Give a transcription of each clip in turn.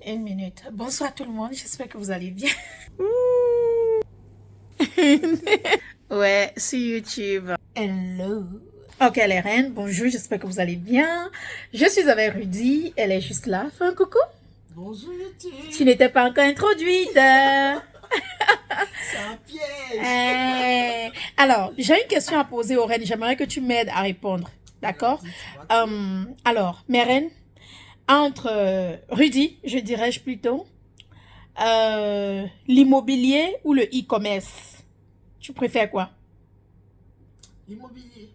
Une minute. Bonsoir tout le monde, j'espère que vous allez bien. Ouais, sur YouTube. Hello. Ok les reines, bonjour, j'espère que vous allez bien. Je suis avec Rudy, elle est juste là. Fais un coucou. Bonjour YouTube. Tu n'étais pas encore introduite. C'est un piège. Alors, j'ai une question à poser aux reines, j'aimerais que tu m'aides à répondre. D'accord? Alors, mes reines, entre Rudy, je dirais-je plutôt, l'immobilier ou le e-commerce? Tu préfères quoi? L'immobilier.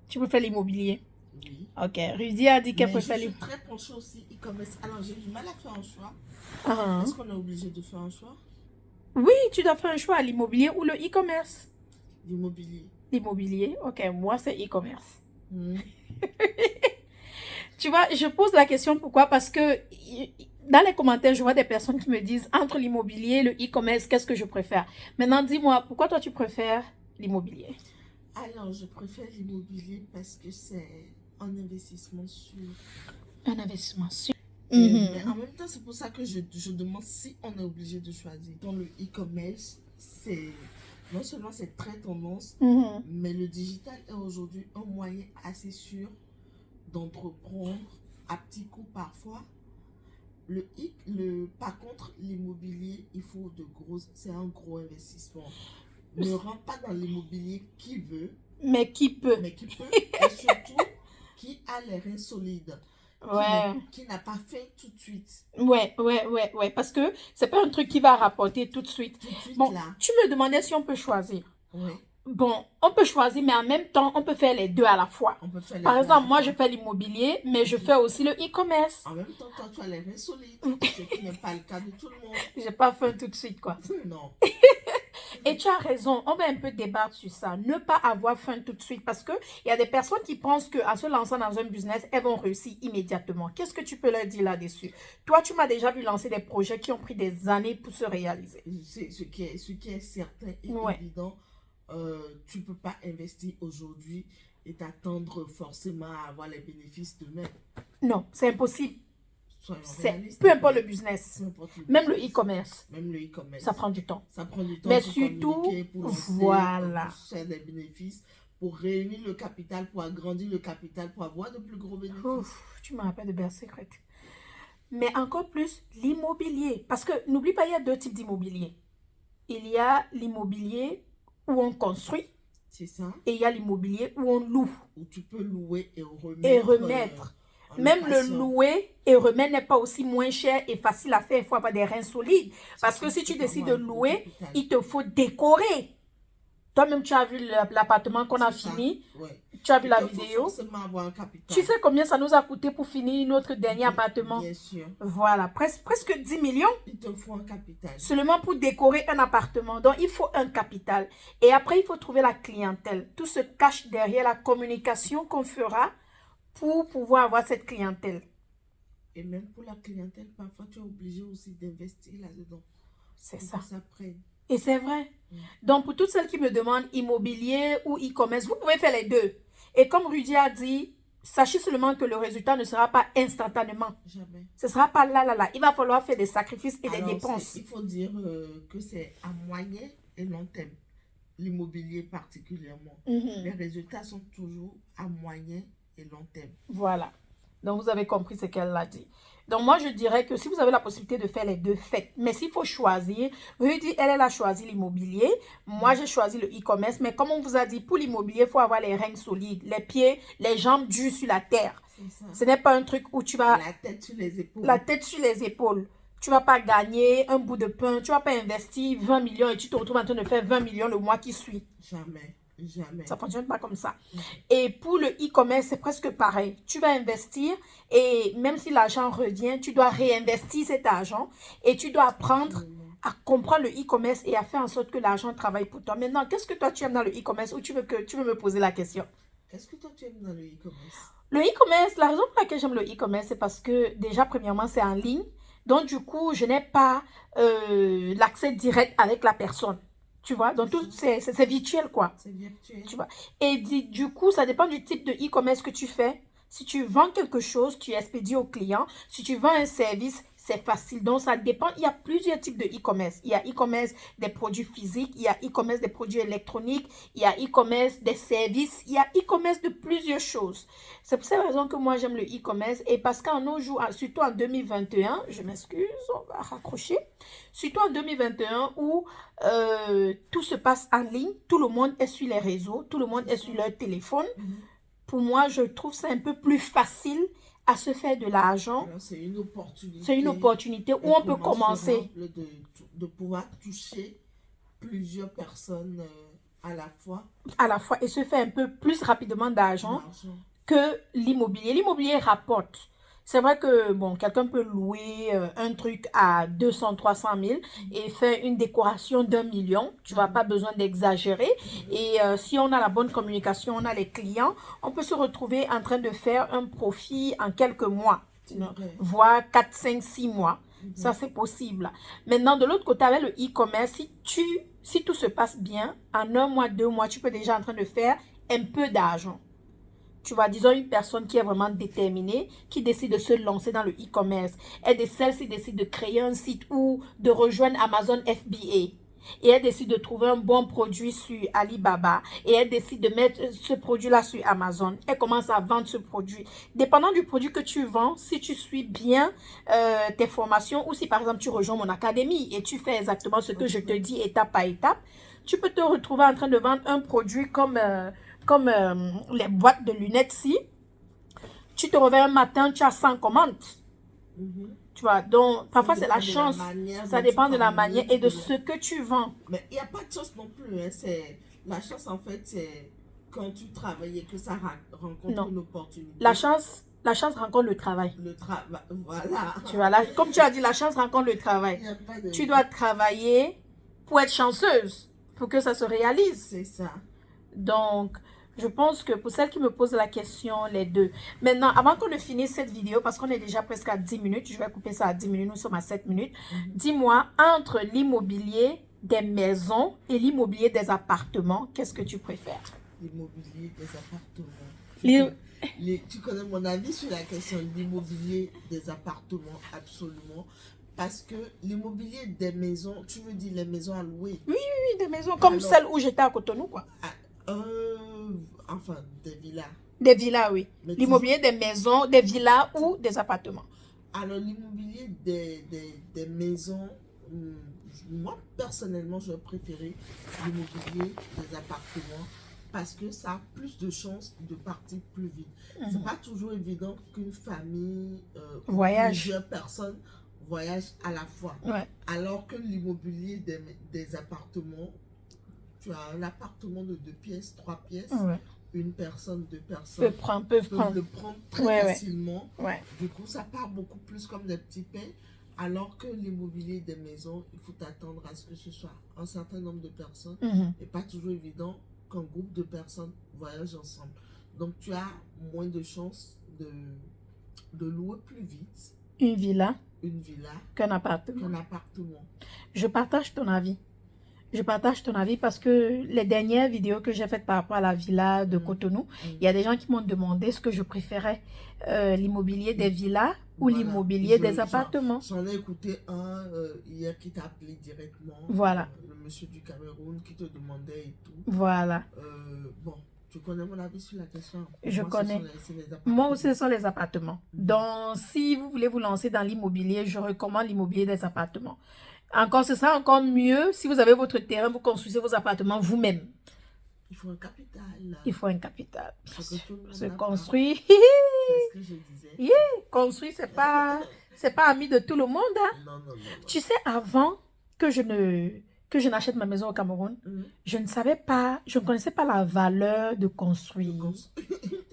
Tu préfères l'immobilier? Oui. Ok, Rudy a dit qu'elle Mais préfère je suis très penchée aussi e-commerce. Alors j'ai du mal à faire un choix. Est-ce qu'on est obligé de faire un choix? Oui, tu dois faire un choix, l'immobilier ou le e-commerce? L'immobilier. L'immobilier, ok, moi c'est e-commerce. Tu vois, je pose la question pourquoi? Parce que dans les commentaires, je vois des personnes qui me disent entre l'immobilier et le e-commerce, qu'est-ce que je préfère? Maintenant, dis-moi, pourquoi toi tu préfères l'immobilier? Alors, je préfère l'immobilier parce que c'est un investissement sûr. Un investissement sûr. Mais en même temps, c'est pour ça que je demande si on est obligé de choisir. Dans le e-commerce, non seulement c'est très tendance, mais le digital est aujourd'hui un moyen assez sûr d'entreprendre à petits coups parfois. Par contre, l'immobilier, c'est un gros investissement. Ne rentre pas dans l'immobilier qui veut, mais qui peut, et surtout qui a les reins solides. Qui n'a pas fait tout de suite. Ouais, parce que c'est pas un truc qui va rapporter tout de suite. Bon, là. Tu me demandais si on peut choisir. Oui. Bon, on peut choisir, mais en même temps, on peut faire les deux à la fois. Par exemple, moi, je fais l'immobilier, mais je fais aussi le e-commerce. En même temps, toi, tu as les reins solides, ce qui n'est pas le cas de tout le monde. J'ai pas faim tout de suite, quoi. Non. Et tu as raison, on va un peu débattre sur ça. Ne pas avoir faim tout de suite parce qu'il y a des personnes qui pensent qu'en se lançant dans un business, elles vont réussir immédiatement. Qu'est-ce que tu peux leur dire là-dessus? Toi, tu m'as déjà vu lancer des projets qui ont pris des années pour se réaliser. Ce qui est certain et évident, tu ne peux pas investir aujourd'hui et t'attendre forcément à avoir les bénéfices demain. Non, c'est impossible. Peu importe le business, même le e-commerce, ça prend du temps. Ça prend du temps mais pour surtout, pour lancer, voilà. pour faire des bénéfices, pour réunir le capital, pour agrandir le capital, pour avoir de plus gros bénéfices. Ouf, tu me rappelles de Bercy Secret. Mais encore plus, l'immobilier. Parce que n'oublie pas, il y a deux types d'immobilier. Il y a l'immobilier où on construit. C'est ça. Et il y a l'immobilier où on loue. Où tu peux louer et remettre. Même le louer et remettre n'est pas aussi moins cher et facile à faire. Il faut avoir des reins solides. Parce que si tu décides de louer, il te faut décorer. Toi-même, tu as vu l'appartement qu'on a fini. Tu as vu la vidéo. Tu sais combien ça nous a coûté pour finir notre dernier appartement? Bien sûr. Voilà, presque 10 millions. Il te faut un capital. Seulement pour décorer un appartement. Donc, il faut un capital. Et après, il faut trouver la clientèle. Tout se cache derrière la communication qu'on fera pour pouvoir avoir cette clientèle. Et même pour la clientèle, parfois, tu es obligé aussi d'investir là-dedans. C'est ça. Ça prenne. Et c'est vrai. Donc, pour toutes celles qui me demandent immobilier ou e-commerce, vous pouvez faire les deux. Et comme Rudy a dit, sachez seulement que le résultat ne sera pas instantanément. Jamais. Ce ne sera pas là. Il va falloir faire des sacrifices et des dépenses. Il faut dire que c'est à moyen et long terme. L'immobilier particulièrement. Les résultats sont toujours à moyen et long terme. Voilà. Donc, vous avez compris ce qu'elle a dit. Donc, moi, je dirais que si vous avez la possibilité de faire les deux, faites. Mais s'il faut choisir, Rudy, elle a choisi l'immobilier. Moi, j'ai choisi le e-commerce. Mais comme on vous a dit, pour l'immobilier, il faut avoir les reins solides, les pieds, les jambes dues sur la terre. Ce n'est pas un truc où tu vas... La tête sur les épaules. La tête sur les épaules. Tu ne vas pas gagner un bout de pain. Tu ne vas pas investir 20 millions et tu te retrouves en train de faire 20 millions le mois qui suit. Jamais. Ça ne fonctionne pas comme ça. Et pour le e-commerce, c'est presque pareil. Tu vas investir et même si l'argent revient, tu dois réinvestir cet argent et tu dois apprendre à comprendre le e-commerce et à faire en sorte que l'argent travaille pour toi. Maintenant, qu'est-ce que toi tu aimes dans le e-commerce ou tu veux me poser la question? Qu'est-ce que toi tu aimes dans le e-commerce? Le e-commerce, la raison pour laquelle j'aime le e-commerce, c'est parce que déjà, premièrement, c'est en ligne. Donc, du coup, je n'ai pas l'accès direct avec la personne. Tu vois, donc c'est virtuel, quoi. C'est virtuel. Tu vois. Et du coup, ça dépend du type de e-commerce que tu fais. Si tu vends quelque chose, tu expédies au client. Si tu vends un service, c'est facile. Donc, ça dépend. Il y a plusieurs types de e-commerce. Il y a e-commerce des produits physiques, il y a e-commerce des produits électroniques, il y a e-commerce des services, il y a e-commerce de plusieurs choses. C'est pour cette raison que moi, j'aime le e-commerce. Et parce qu'en nos jours, surtout en 2021, je m'excuse, on va raccrocher. Surtout en 2021 où tout se passe en ligne, tout le monde est sur les réseaux, tout le monde est sur leur téléphone. Pour moi, je trouve ça un peu plus facile à se faire de l'argent. C'est une opportunité. C'est une opportunité où on peut commencer. De pouvoir toucher plusieurs personnes à la fois. À la fois et se faire un peu plus rapidement d'argent que l'immobilier. L'immobilier rapporte. C'est vrai que, bon, quelqu'un peut louer un truc à 200, 300 000 et faire une décoration d'1 million. Tu n'as pas besoin d'exagérer. Et si on a la bonne communication, on a les clients, on peut se retrouver en train de faire un profit en quelques mois, voire 4, 5, 6 mois. Ça, c'est possible. Maintenant, de l'autre côté, avec le e-commerce, si tout se passe bien, en 1 mois, 2 mois, tu peux déjà en train de faire un peu d'argent. Tu vois, disons une personne qui est vraiment déterminée, qui décide de se lancer dans le e-commerce. Elle de celle-ci décide de créer un site ou de rejoindre Amazon FBA. Et elle décide de trouver un bon produit sur Alibaba. Et elle décide de mettre ce produit-là sur Amazon. Elle commence à vendre ce produit. Dépendant du produit que tu vends, si tu suis bien tes formations ou si par exemple tu rejoins mon académie et tu fais exactement ce que je te dis étape par étape, tu peux te retrouver en train de vendre un produit comme les boîtes de lunettes-ci. Tu te réveilles un matin, tu as 100 commandes. Tu vois, donc parfois c'est la chance. Ça dépend de la manière et de ce que tu vends. Mais il n'y a pas de chance non plus. Hein. La chance, en fait, c'est quand tu travailles et que ça rencontre une opportunité. La chance rencontre le travail. Le travail, voilà. Tu vois, là, comme tu as dit, la chance rencontre le travail. Tu dois travailler pour être chanceuse, pour que ça se réalise. C'est ça. Donc, je pense que pour celles qui me posent la question, les deux. Maintenant, avant qu'on ne finisse cette vidéo, parce qu'on est déjà presque à 10 minutes, je vais couper ça à 10 minutes, nous sommes à 7 minutes. Dis-moi, entre l'immobilier des maisons et l'immobilier des appartements, qu'est-ce que tu préfères? L'immobilier des appartements. Tu connais mon avis sur la question de l'immobilier des appartements, absolument. Parce que l'immobilier des maisons, tu veux dire les maisons à louer? Oui, des maisons, comme celle où j'étais à Cotonou, quoi. Enfin, des villas. Des villas, oui. L'immobilier des maisons, des villas ou des appartements. Alors, l'immobilier des maisons, moi, personnellement, je préférais l'immobilier des appartements parce que ça a plus de chances de partir plus vite. C'est pas toujours évident qu'une famille, plusieurs personnes voyagent à la fois. Alors que l'immobilier des appartements, tu as un appartement de 2 pièces, 3 pièces, une personne, 2 personnes peuvent le prendre très facilement. Du coup, ça part beaucoup plus comme des petits pains. Alors que l'immobilier des maisons, il faut t'attendre à ce que ce soit un certain nombre de personnes. Et pas toujours évident qu'un groupe de personnes voyagent ensemble. Donc, tu as moins de chances de louer plus vite. Une villa qu'un appartement. Je partage ton avis. Je partage ton avis parce que les dernières vidéos que j'ai faites par rapport à la villa de Cotonou, il y a des gens qui m'ont demandé ce que je préférais, l'immobilier des villas ou l'immobilier des appartements. J'en ai écouté un hier qui t'a appelé directement. Voilà. Le monsieur du Cameroun qui te demandait et tout. Voilà. Bon, tu connais mon avis sur la question? Je connais. Moi aussi, ce sont les appartements. Donc, si vous voulez vous lancer dans l'immobilier, je recommande l'immobilier des appartements. Encore, ce sera encore mieux si vous avez votre terrain, vous construisez vos appartements vous-même. Il faut un capital. Il faut un capital. Se construire. C'est ce que je disais. Construire, c'est pas ami de tout le monde. Hein? Non. Tu sais, avant que je n'achète ma maison au Cameroun, je ne connaissais pas la valeur de construire.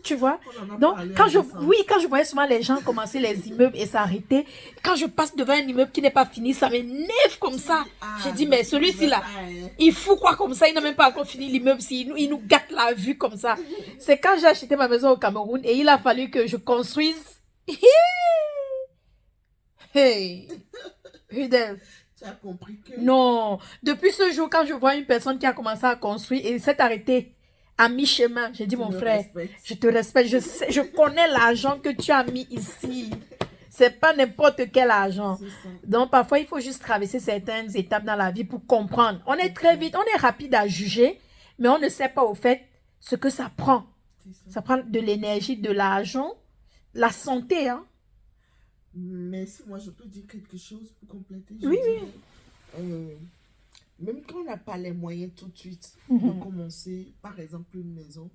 Tu vois? Donc, quand je voyais souvent les gens commencer les immeubles et s'arrêter, quand je passe devant un immeuble qui n'est pas fini, ça m'énerve comme ça. J'ai dit, mais celui-ci là, il fout quoi comme ça? Il n'a même pas encore fini l'immeuble, il nous gâte la vue comme ça. C'est quand j'ai acheté ma maison au Cameroun et il a fallu que je construise. Hey! Fidèle. Tu as compris que... Non. Depuis ce jour, quand je vois une personne qui a commencé à construire et s'est arrêtée à mi-chemin, j'ai dit, mon frère, je te respecte. Je connais l'argent que tu as mis ici. C'est pas n'importe quel argent. C'est ça. Donc, parfois, il faut juste traverser certaines étapes dans la vie pour comprendre. On est très vite, on est rapide à juger, mais on ne sait pas au fait ce que ça prend. Ça prend de l'énergie, de l'argent, la santé, hein. Mais si moi je peux dire quelque chose pour compléter, Oui, même quand on n'a pas les moyens tout de suite de commencer, par exemple, une maison,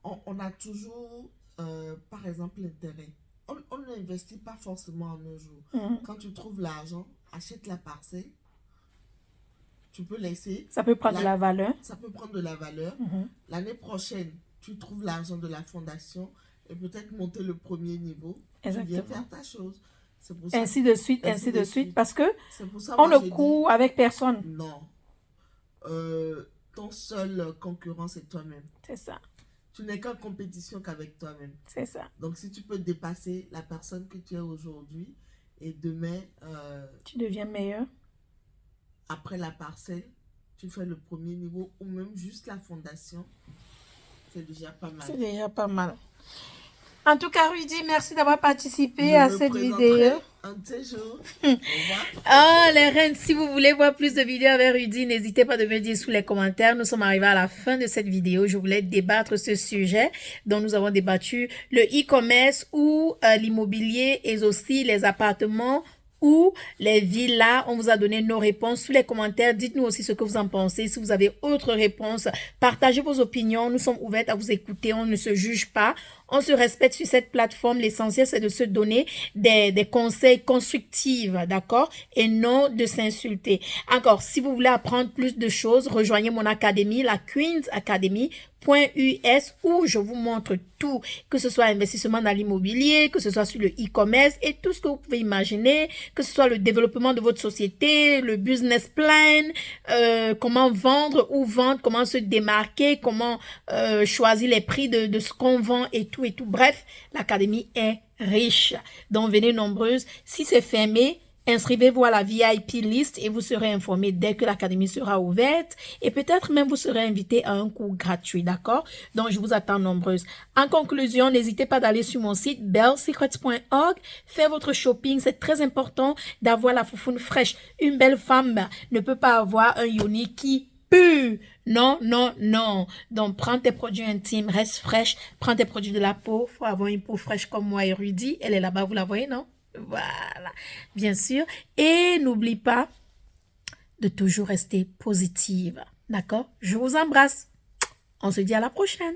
on a toujours, par exemple, l'intérêt. On n'investit pas forcément en un jour. Quand tu trouves l'argent, achète la parcelle, tu peux laisser. Ça peut prendre de la valeur. Ça peut prendre de la valeur. L'année prochaine, tu trouves l'argent de la fondation et peut-être monter le premier niveau. Exactement. Tu viens faire ta chose. C'est pour ça. Ainsi de suite, ainsi de suite. Parce que pour ça, on moi, ne court avec personne. Non. Ton seul concurrent, c'est toi-même. C'est ça. Tu n'es qu'en compétition qu'avec toi-même. C'est ça. Donc, si tu peux dépasser la personne que tu es aujourd'hui et demain... tu deviens meilleur. Après la parcelle, tu fais le premier niveau ou même juste la fondation. C'est déjà pas mal. C'est déjà pas mal. En tout cas, Rudy, merci d'avoir participé à cette vidéo. Un de ces jours. Au revoir. Ah, les reines, si vous voulez voir plus de vidéos avec Rudy, n'hésitez pas de me dire sous les commentaires. Nous sommes arrivés à la fin de cette vidéo. Je voulais débattre ce sujet dont nous avons débattu, le e-commerce ou l'immobilier et aussi les appartements ou les villas. On vous a donné nos réponses sous les commentaires. Dites-nous aussi ce que vous en pensez. Si vous avez autre réponse, partagez vos opinions. Nous sommes ouvertes à vous écouter. On ne se juge pas. On se respecte sur cette plateforme. L'essentiel, c'est de se donner des conseils constructifs, d'accord? Et non de s'insulter. Encore, si vous voulez apprendre plus de choses, rejoignez mon académie, la Queen's Academy. .us où je vous montre tout, que ce soit investissement dans l'immobilier, que ce soit sur le e-commerce et tout ce que vous pouvez imaginer, que ce soit le développement de votre société, le business plan, comment vendre, où vendre, comment se démarquer, comment choisir les prix de ce qu'on vend et tout. Bref, l'académie est riche. Donc, venez nombreuses. Si c'est fermé, inscrivez-vous à la VIP list et vous serez informé dès que l'académie sera ouverte et peut-être même vous serez invité à un cours gratuit, d'accord? Donc, je vous attends nombreuses. En conclusion, n'hésitez pas d'aller sur mon site bellesecrets.org, faire votre shopping. C'est très important d'avoir la foufoune fraîche. Une belle femme ne peut pas avoir un yoni qui pue. Non, non, non. Donc, prends tes produits intimes, reste fraîche. Prends tes produits de la peau. Faut avoir une peau fraîche comme moi et Rudy. Elle est là-bas, vous la voyez, non? Voilà, bien sûr. Et n'oublie pas de toujours rester positive. D'accord? Je vous embrasse. On se dit à la prochaine.